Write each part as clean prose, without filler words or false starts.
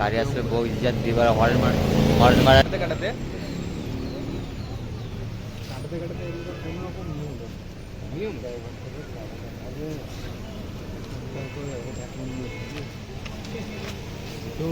গাড়ি আসলে বউ ইজ্জত দিবার হর্ন মারাতে কাটাতে নিয়ম তো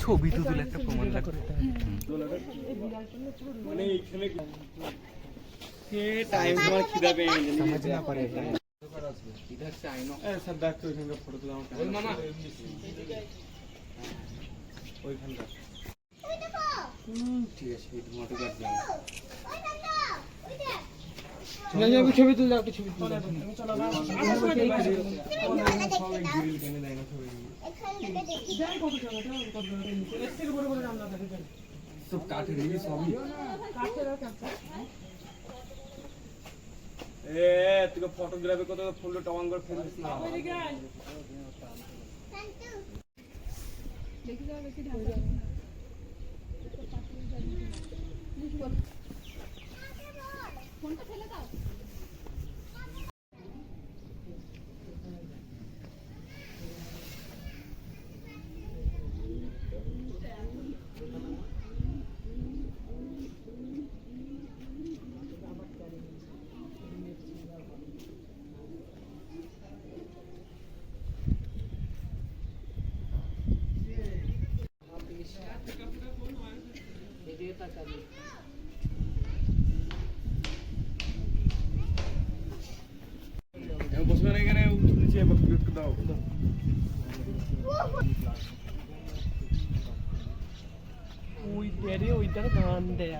ছবি তো তুলে একটা প্রমাণ লাগবে মানে এইখানে के टाइम तुम्हारा खिदा पे समझना पड़ेगा इधर से आई नो सब बैक तो इधर फोटो तुलाओ बोल मामा ওইখানটা ওই দেখো ঠিক আছে এই টমেটো কাট দাও ওই দেখ না ছবি তুলে দাও ছবি তুলে দাও তুমি চলো না গ্রিল কেন দেয় না ছবি এখানে দেখি যাই কত নিচে এর থেকে বড় বড় রান্না থাকে সব কাটে দিবি সবই কাটতে দাও কাটতে এ তুই ফটোগ্রাফি কত ফুল টাওয়াং করে ফেলিস না দেখি যাও দেখি ঢাকা ফোনটা ফেলে দাও বসবেন এখানে নিচে একটু দাও ওই দেরে ওইটার গান দেয়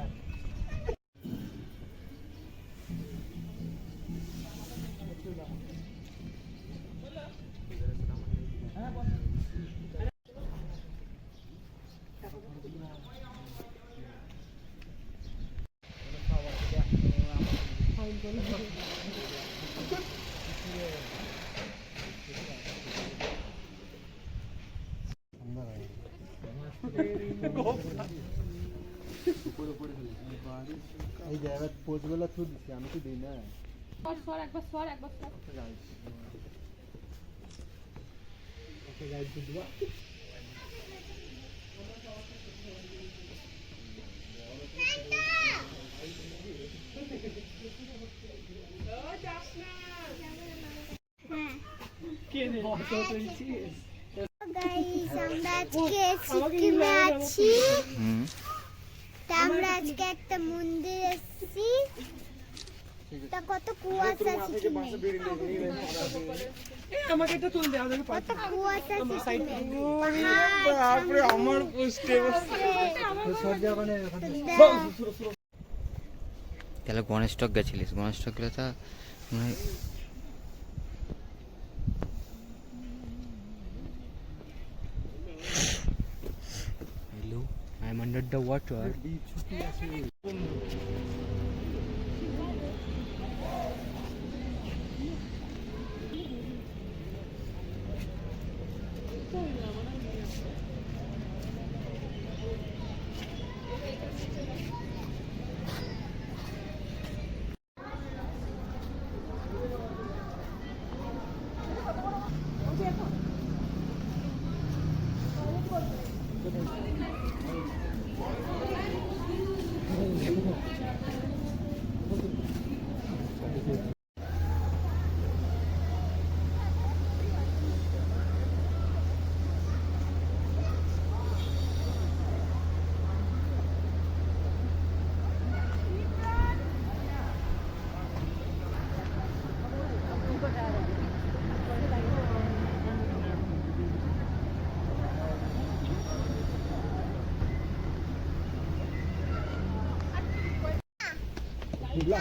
এই জায়গা পোজগুলো তুই দিছি আমি তো দেই না একবার সর ওকে গাইড করে দিবা কে রে ফটো তুলছিস গাইস আমরা আজকে সিকিমে আছি আমরা আজকে একটা মন্দিরে এসেছি তা কত কুয়াশা সিকিমে আমাকে এটা তুল দে আমাদের কত কুয়াশা সিকিমে বাপরে আমার পোস্টে তাহলে গণেশ টক গেছিলিস গণেশ টক গেলে তা Hello, I'm under the water.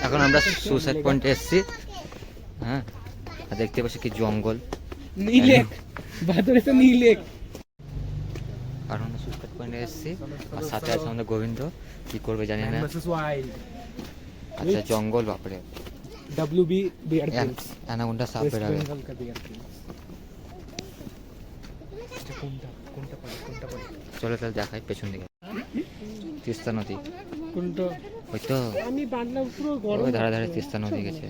এখন আমরা সুসাইড পয়েন্টে এসেছি হ্যাঁ আর দেখতে পাচ্ছি কি জঙ্গল নীলেক বাদরে তো নীলেক আর আমরা সুসাইড পয়েন্টে এসেছি আর সাথে আছে আমাদের গোবিন্দ কি করবে জানি না আচ্ছা জঙ্গল বাপরে WB বিয়ার পিলস অ্যানাকোন্ডা সাপ বেরাবে বেঙ্গল কা বিয়ার পিলস এটা কোনটা পড়ে চলো তাহলে দেখাই পেছন দিকে তিস্তা নদী কোনটা ওই তো আমি বাংলা পুরো গরম ওই ধারে ধারে তিস্তা নদী গেছে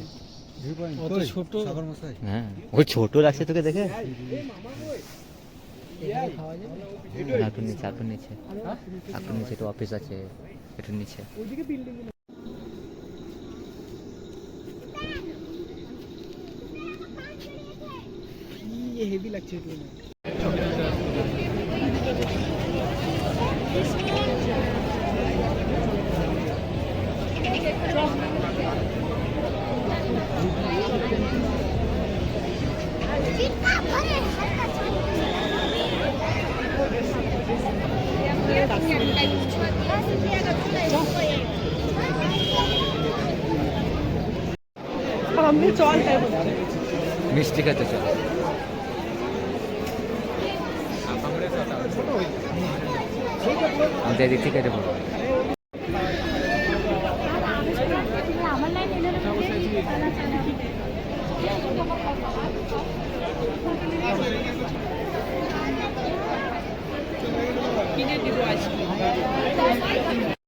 অত ছোট সাগর মশাই হ্যাঁ ওই ছোট লাগছে তোকে দেখে এখন নিচে একটু অফিস আছে একটু নিচে ওইদিকে বিল্ডিং ये हेवी লাগছে এটা সামনে চল তাই বলছি। মিষ্টি খেতে চল। আমি তো এদিক থেকে কেটে পড়বো। কিনে দিব আইসক্রিম।